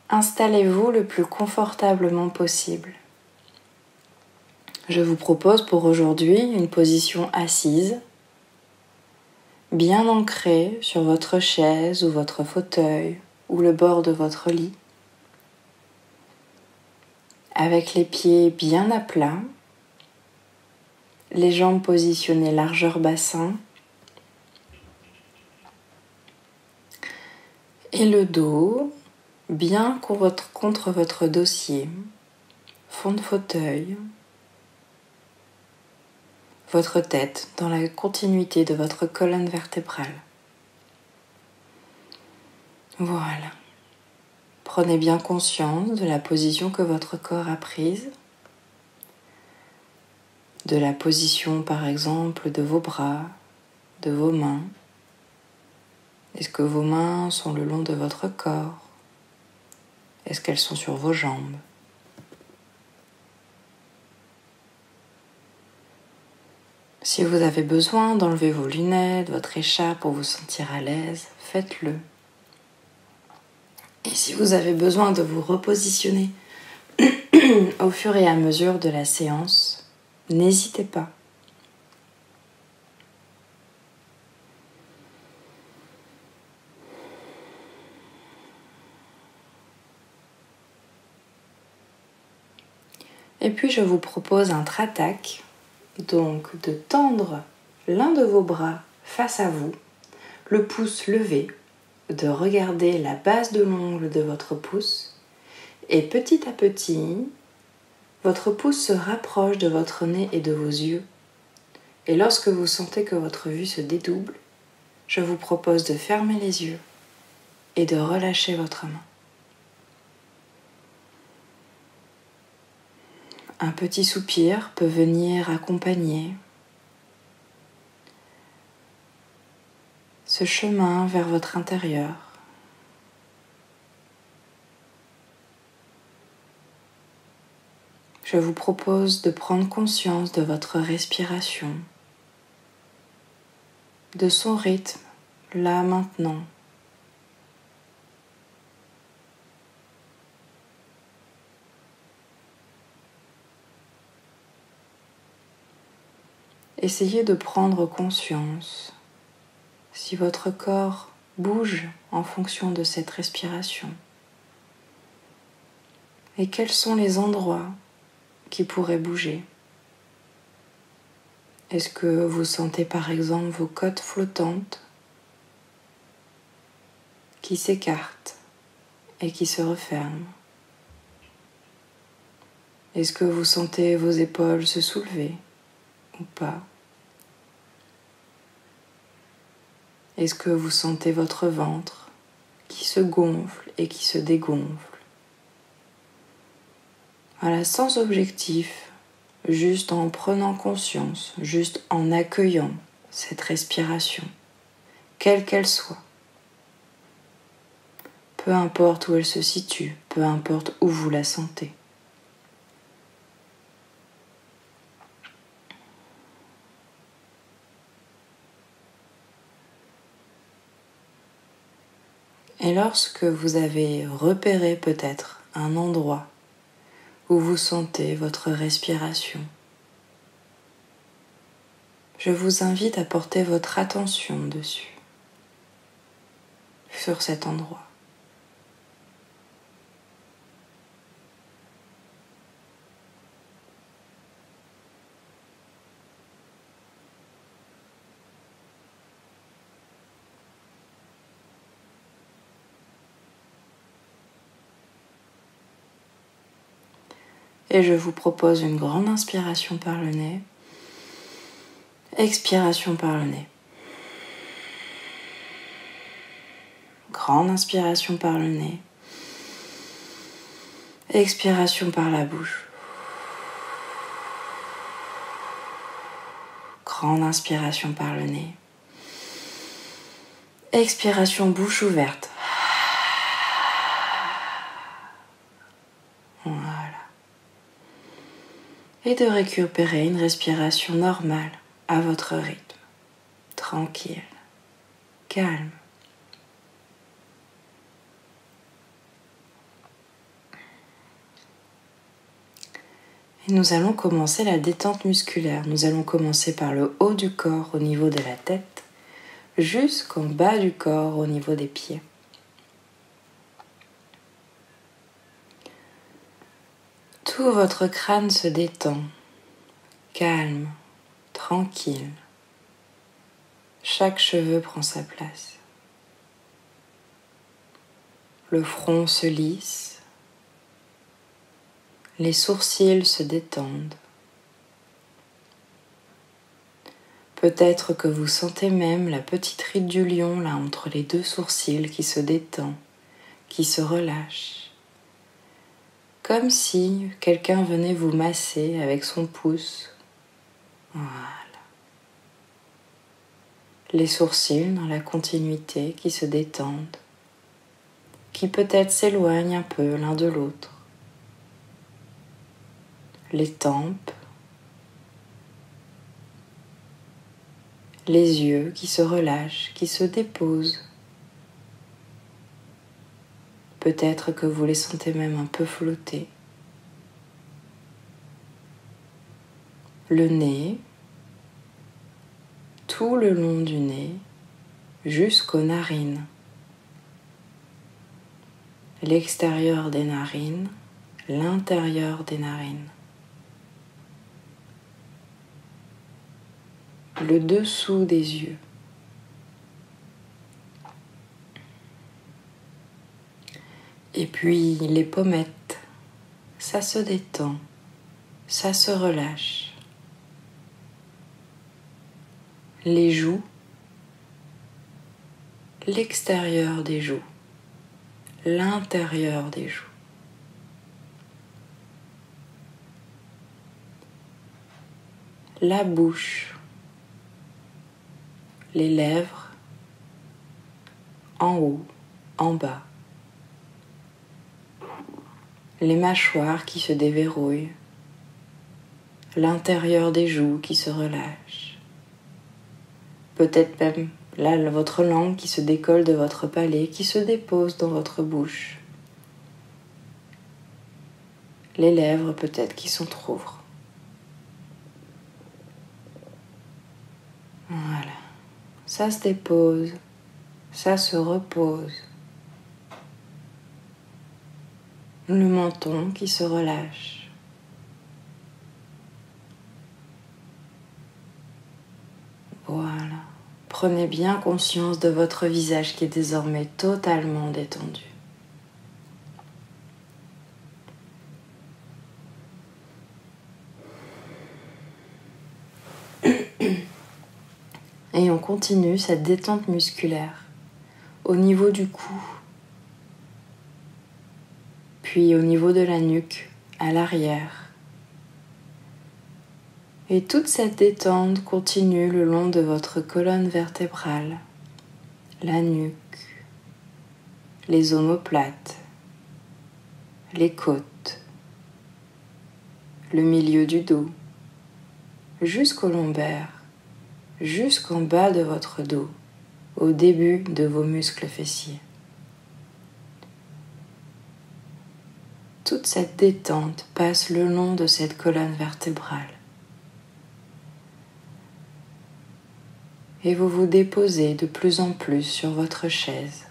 Installez-vous le plus confortablement possible. Je vous propose pour aujourd'hui une position assise, bien ancrée sur votre chaise ou votre fauteuil ou le bord de votre lit, avec les pieds bien à plat, les jambes positionnées largeur bassin et le dos bien contre votre dossier, fond de fauteuil, votre tête dans la continuité de votre colonne vertébrale. Voilà. Prenez bien conscience de la position que votre corps a prise, de la position par exemple de vos bras, de vos mains. Est-ce que vos mains sont le long de votre corps? Est-ce qu'elles sont sur vos jambes? Si vous avez besoin d'enlever vos lunettes, votre écharpe pour vous sentir à l'aise, faites-le. Et si vous avez besoin de vous repositionner au fur et à mesure de la séance, n'hésitez pas. Et puis je vous propose un tratak, donc de tendre l'un de vos bras face à vous, le pouce levé, de regarder la base de l'ongle de votre pouce et petit à petit, votre pouce se rapproche de votre nez et de vos yeux. Et lorsque vous sentez que votre vue se dédouble, je vous propose de fermer les yeux et de relâcher votre main. Un petit soupir peut venir accompagner ce chemin vers votre intérieur. Je vous propose de prendre conscience de votre respiration, de son rythme, là maintenant. Essayez de prendre conscience si votre corps bouge en fonction de cette respiration. Et quels sont les endroits qui pourraient bouger? Est-ce que vous sentez par exemple vos côtes flottantes qui s'écartent et qui se referment? Est-ce que vous sentez vos épaules se soulever ou pas? Est-ce que vous sentez votre ventre qui se gonfle et qui se dégonfle? Voilà, sans objectif, juste en prenant conscience, juste en accueillant cette respiration, quelle qu'elle soit. Peu importe où elle se situe, peu importe où vous la sentez. Et lorsque vous avez repéré peut-être un endroit où vous sentez votre respiration, je vous invite à porter votre attention dessus, sur cet endroit. Et je vous propose une grande inspiration par le nez, expiration par le nez. Grande inspiration par le nez, expiration par la bouche. Grande inspiration par le nez, expiration bouche ouverte. Voilà. Et de récupérer une respiration normale à votre rythme, tranquille, calme. Et nous allons commencer la détente musculaire. Nous allons commencer par le haut du corps au niveau de la tête, jusqu'en bas du corps au niveau des pieds. Tout votre crâne se détend, calme, tranquille. Chaque cheveu prend sa place. Le front se lisse, les sourcils se détendent. Peut-être que vous sentez même la petite ride du lion là entre les deux sourcils qui se détend, qui se relâche. Comme si quelqu'un venait vous masser avec son pouce. Voilà. Les sourcils dans la continuité qui se détendent, qui peut-être s'éloignent un peu l'un de l'autre. Les tempes, les yeux qui se relâchent, qui se déposent. Peut-être que vous les sentez même un peu flotter. Le nez, tout le long du nez, jusqu'aux narines. L'extérieur des narines, l'intérieur des narines. Le dessous des yeux. Et puis les pommettes, ça se détend, ça se relâche. Les joues, l'extérieur des joues, l'intérieur des joues. La bouche, les lèvres, en haut, en bas. Les mâchoires qui se déverrouillent, l'intérieur des joues qui se relâche. Peut-être même là votre langue qui se décolle de votre palais, qui se dépose dans votre bouche. Les lèvres peut-être qui s'entr'ouvrent. Voilà, ça se dépose, ça se repose. Le menton qui se relâche. Voilà. Prenez bien conscience de votre visage qui est désormais totalement détendu. Et on continue cette détente musculaire au niveau du cou, puis au niveau de la nuque, à l'arrière. Et toute cette détente continue le long de votre colonne vertébrale, la nuque, les omoplates, les côtes, le milieu du dos, jusqu'au lombaire, jusqu'en bas de votre dos, au début de vos muscles fessiers. Toute cette détente passe le long de cette colonne vertébrale. Et vous vous déposez de plus en plus sur votre chaise.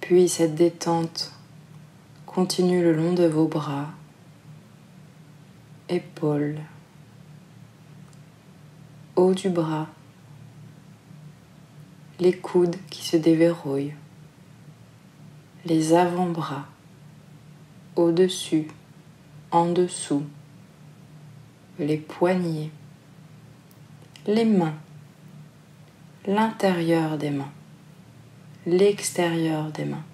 Puis cette détente continue le long de vos bras, épaules, haut du bras, les coudes qui se déverrouillent, les avant-bras, au-dessus, en dessous, les poignets, les mains, l'intérieur des mains, l'extérieur des mains.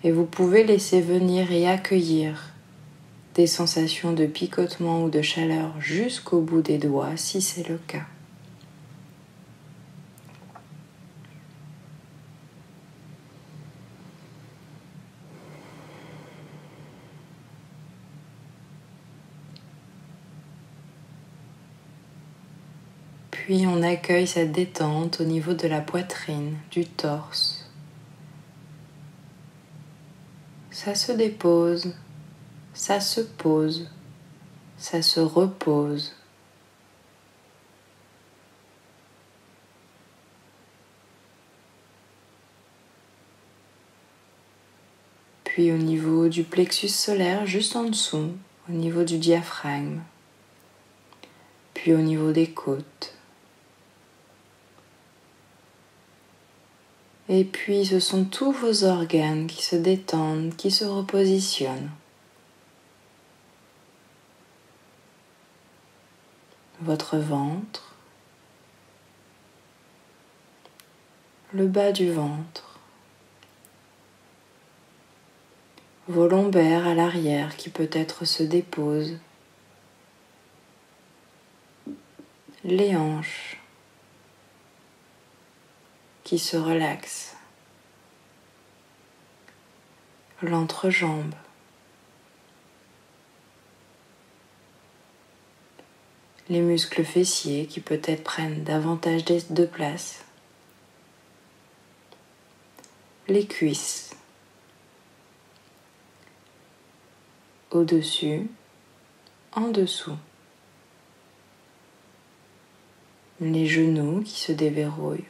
Et vous pouvez laisser venir et accueillir des sensations de picotement ou de chaleur jusqu'au bout des doigts si c'est le cas. Puis on accueille cette détente au niveau de la poitrine, du torse. Ça se dépose, ça se pose, ça se repose. Puis au niveau du plexus solaire, juste en dessous, au niveau du diaphragme, puis au niveau des côtes. Et puis ce sont tous vos organes qui se détendent, qui se repositionnent. Votre ventre, le bas du ventre, vos lombaires à l'arrière qui peut-être se déposent, les hanches qui se relaxent, l'entrejambe, les muscles fessiers qui peut-être prennent davantage de place, les cuisses, au-dessus, en dessous, les genoux qui se déverrouillent,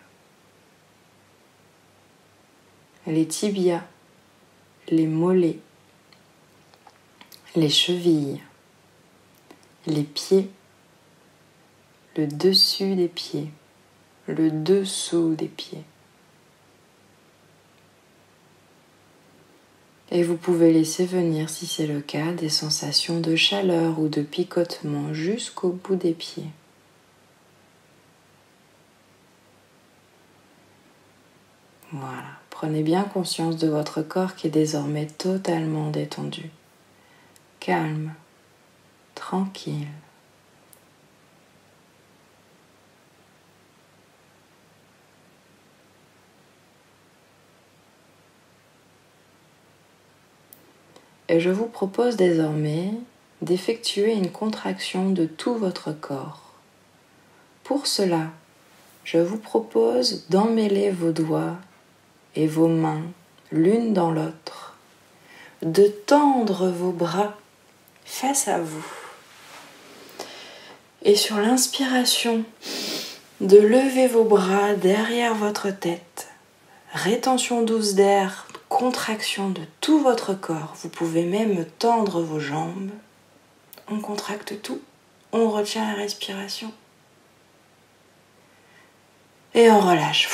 les tibias, les mollets, les chevilles, les pieds, le dessus des pieds, le dessous des pieds. Et vous pouvez laisser venir, si c'est le cas, des sensations de chaleur ou de picotement jusqu'au bout des pieds. Voilà, prenez bien conscience de votre corps qui est désormais totalement détendu, calme, tranquille. Et je vous propose désormais d'effectuer une contraction de tout votre corps. Pour cela, je vous propose d'emmêler vos doigts et vos mains l'une dans l'autre, de tendre vos bras face à vous. Et sur l'inspiration, de lever vos bras derrière votre tête, rétention douce d'air, contraction de tout votre corps. Vous pouvez même tendre vos jambes. On contracte tout, on retient la respiration. Et on relâche.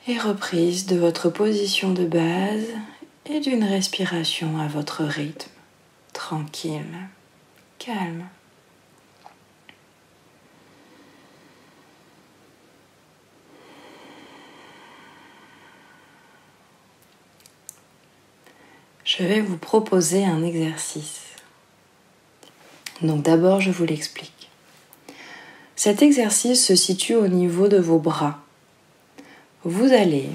Et reprise de votre position de base et d'une respiration à votre rythme, tranquille, calme. Je vais vous proposer un exercice. Donc d'abord, je vous l'explique. Cet exercice se situe au niveau de vos bras. Vous allez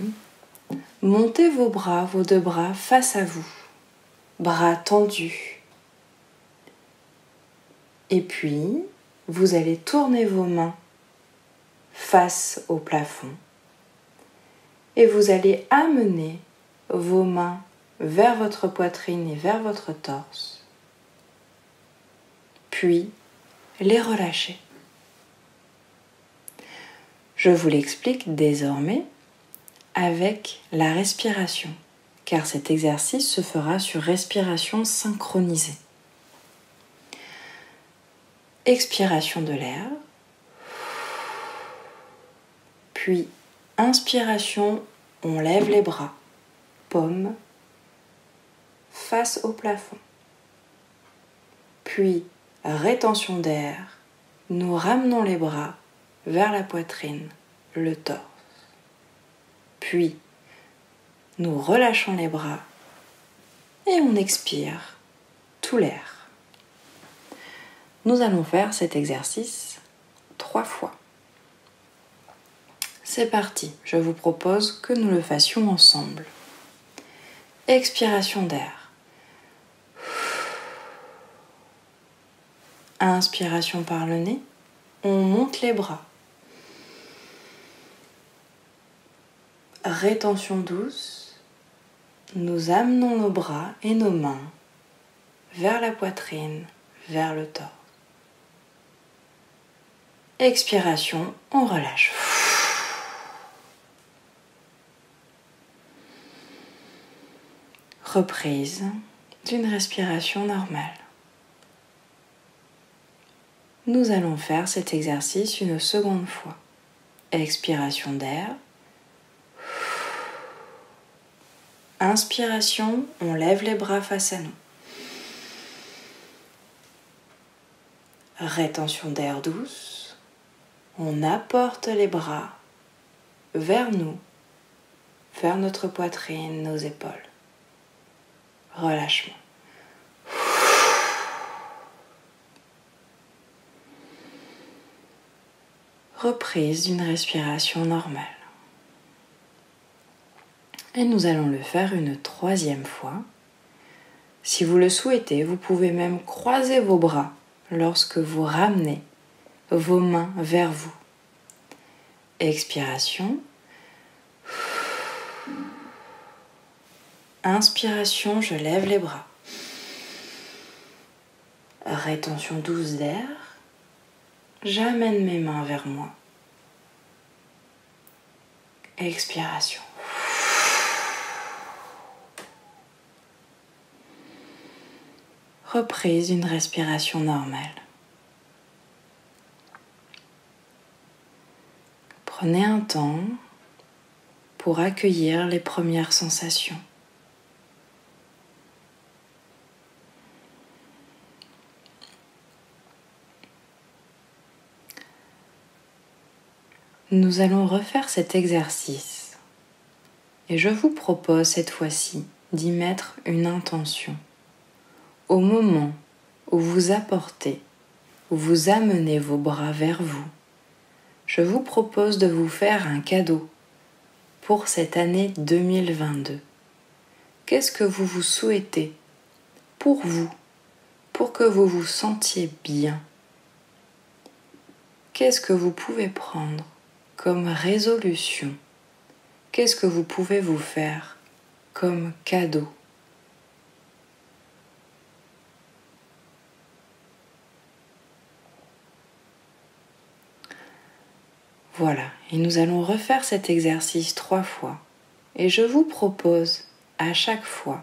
monter vos bras, vos deux bras face à vous, bras tendus. Et puis, vous allez tourner vos mains face au plafond. Et vous allez amener vos mains vers votre poitrine et vers votre torse. Puis, les relâcher. Je vous l'explique désormais avec la respiration, car cet exercice se fera sur respiration synchronisée. Expiration de l'air, puis inspiration, on lève les bras, paume, face au plafond. Puis rétention d'air, nous ramenons les bras vers la poitrine, le torse. Puis, nous relâchons les bras et on expire tout l'air. Nous allons faire cet exercice 3 fois. C'est parti, je vous propose que nous le fassions ensemble. Expiration d'air. Inspiration par le nez, on monte les bras. Rétention douce, nous amenons nos bras et nos mains vers la poitrine, vers le torse. Expiration, on relâche. Reprise d'une respiration normale. Nous allons faire cet exercice une seconde fois. Expiration d'air. Inspiration, on lève les bras face à nous. Rétention d'air douce. On apporte les bras vers nous, vers notre poitrine, nos épaules. Relâchement. Reprise d'une respiration normale. Et nous allons le faire une troisième fois. Si vous le souhaitez, vous pouvez même croiser vos bras lorsque vous ramenez vos mains vers vous. Expiration. Inspiration, je lève les bras. Rétention douce d'air. J'amène mes mains vers moi. Expiration. Reprise d'une respiration normale. Prenez un temps pour accueillir les premières sensations. Nous allons refaire cet exercice et je vous propose cette fois-ci d'y mettre une intention. Au moment où vous apportez, où vous amenez vos bras vers vous, je vous propose de vous faire un cadeau pour cette année 2022. Qu'est-ce que vous vous souhaitez pour vous, pour que vous vous sentiez bien? Qu'est-ce que vous pouvez prendre comme résolution? Qu'est-ce que vous pouvez vous faire comme cadeau? Voilà, et nous allons refaire cet exercice 3 fois. Et je vous propose à chaque fois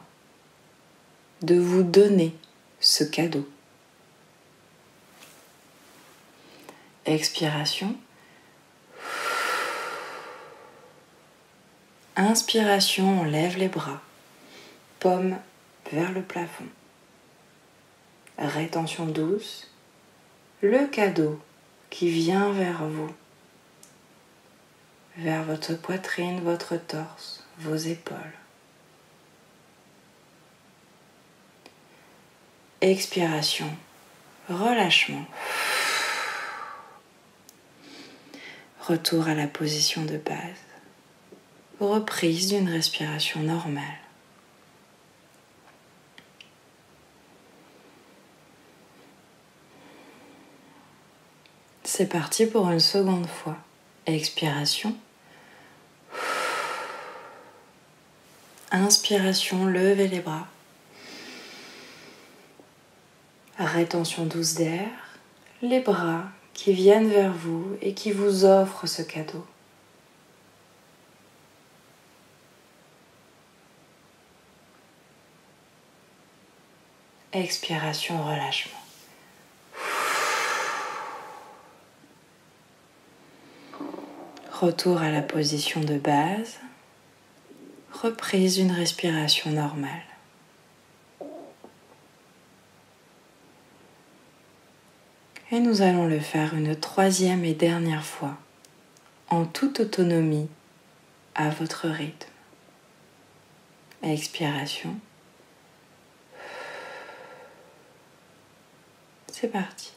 de vous donner ce cadeau. Expiration. Inspiration, on lève les bras, paume vers le plafond. Rétention douce, le cadeau qui vient vers vous, vers votre poitrine, votre torse, vos épaules. Expiration, relâchement. Retour à la position de base. Reprise d'une respiration normale. C'est parti pour une seconde fois. Expiration. Inspiration, levez les bras. Rétention douce d'air. Les bras qui viennent vers vous et qui vous offrent ce cadeau. Expiration, relâchement. Retour à la position de base. Reprise d'une respiration normale. Et nous allons le faire une troisième et dernière fois, en toute autonomie, à votre rythme. Expiration. C'est parti.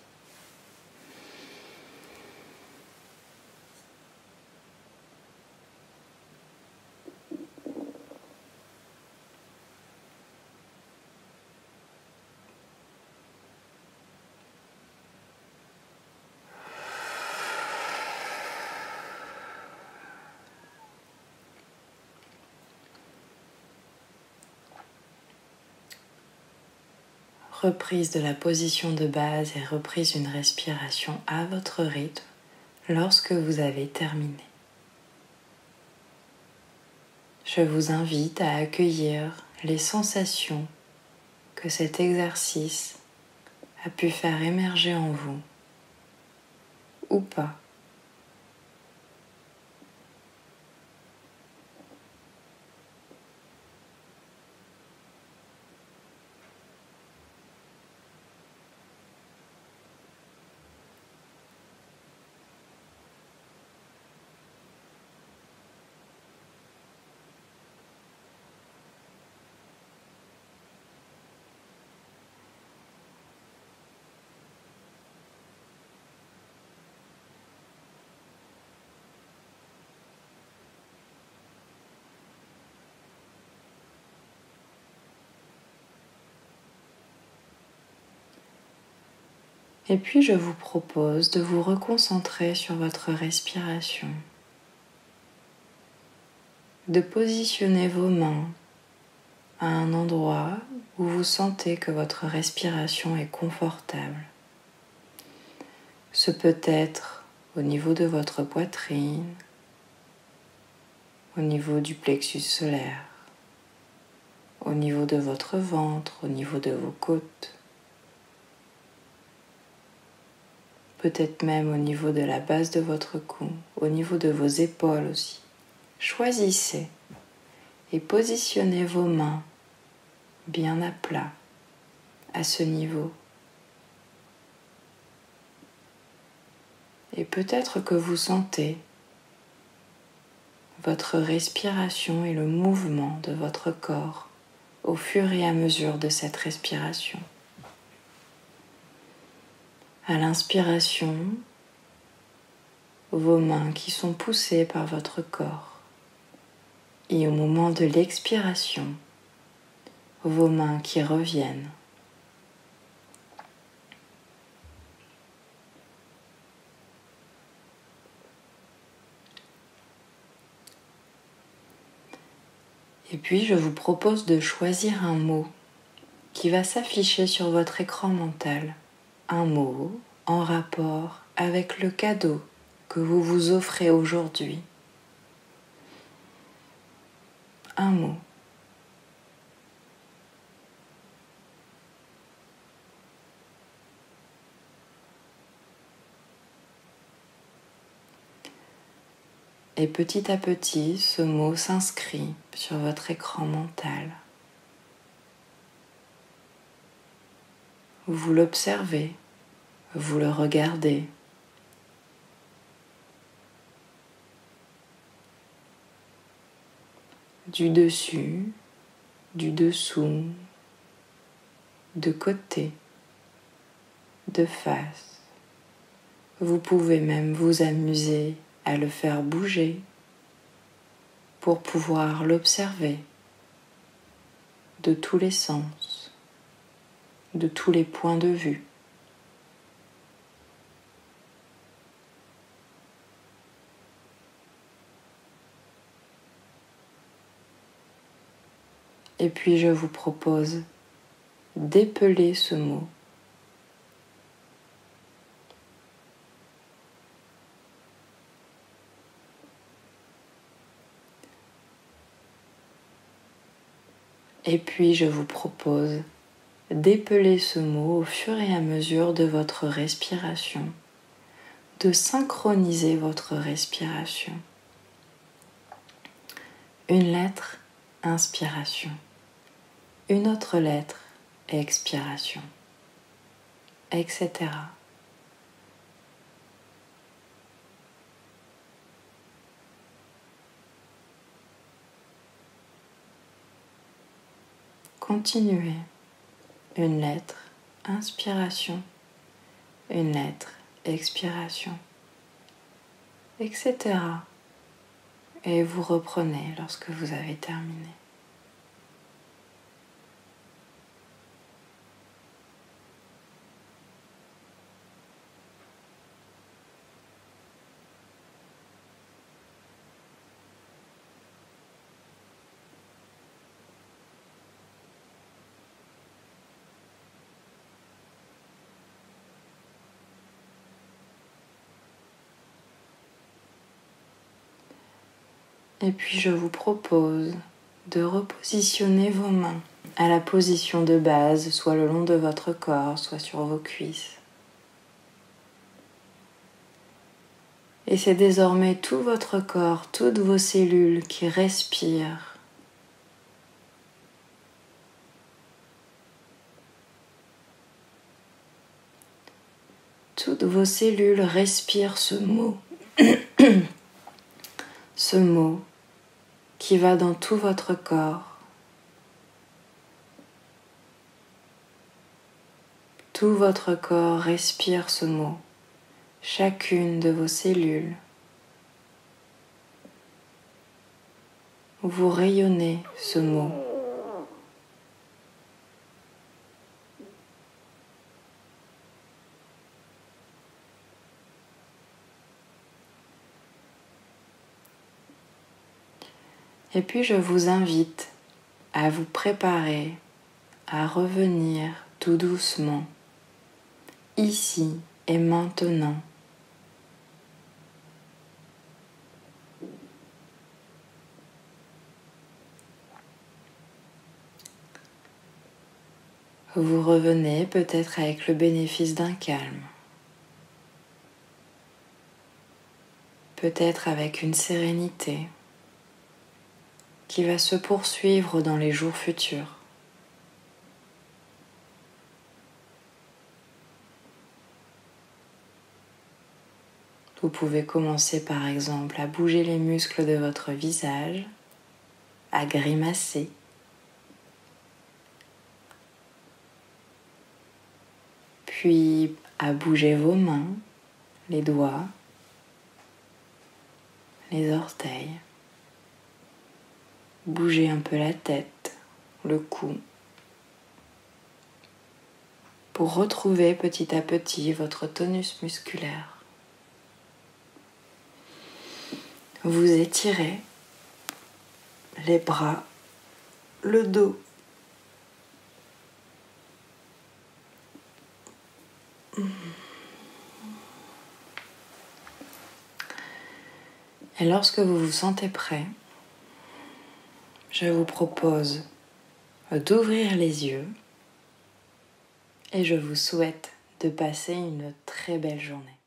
reprise de la position de base et reprise d'une respiration à votre rythme lorsque vous avez terminé. Je vous invite à accueillir les sensations que cet exercice a pu faire émerger en vous ou pas. Et puis je vous propose de vous reconcentrer sur votre respiration, de positionner vos mains à un endroit où vous sentez que votre respiration est confortable. Ce peut être au niveau de votre poitrine, au niveau du plexus solaire, au niveau de votre ventre, au niveau de vos côtes, peut-être même au niveau de la base de votre cou, au niveau de vos épaules aussi. Choisissez et positionnez vos mains bien à plat à ce niveau. Et peut-être que vous sentez votre respiration et le mouvement de votre corps au fur et à mesure de cette respiration. À l'inspiration, vos mains qui sont poussées par votre corps. Et au moment de l'expiration, vos mains qui reviennent. Et puis je vous propose de choisir un mot qui va s'afficher sur votre écran mental. Un mot en rapport avec le cadeau que vous vous offrez aujourd'hui. Un mot. Et petit à petit, ce mot s'inscrit sur votre écran mental. Vous l'observez, vous le regardez. Du dessus, du dessous, de côté, de face. Vous pouvez même vous amuser à le faire bouger pour pouvoir l'observer de tous les sens, de tous les points de vue. Et puis je vous propose d'épeler ce mot. Et puis je vous propose d'épeler ce mot au fur et à mesure de votre respiration, de synchroniser votre respiration. Une lettre, inspiration. Une autre lettre, expiration, etc. Continuez. Une lettre, inspiration. Une lettre, expiration, etc. Et vous reprenez lorsque vous avez terminé. Et puis je vous propose de repositionner vos mains à la position de base, soit le long de votre corps, soit sur vos cuisses. Et c'est désormais tout votre corps, toutes vos cellules qui respirent. Toutes vos cellules respirent ce mot. Ce mot qui va dans tout votre corps. Tout votre corps respire ce mot. Chacune de vos cellules. Vous rayonnez ce mot. Et puis je vous invite à vous préparer à revenir tout doucement, ici et maintenant. Vous revenez peut-être avec le bénéfice d'un calme, peut-être avec une sérénité qui va se poursuivre dans les jours futurs. Vous pouvez commencer par exemple à bouger les muscles de votre visage, à grimacer. Puis à bouger vos mains, les doigts, les orteils. Bougez un peu la tête, le cou, pour retrouver petit à petit votre tonus musculaire. Vous étirez les bras, le dos. Et lorsque vous vous sentez prêt, je vous propose d'ouvrir les yeux et je vous souhaite de passer une très belle journée.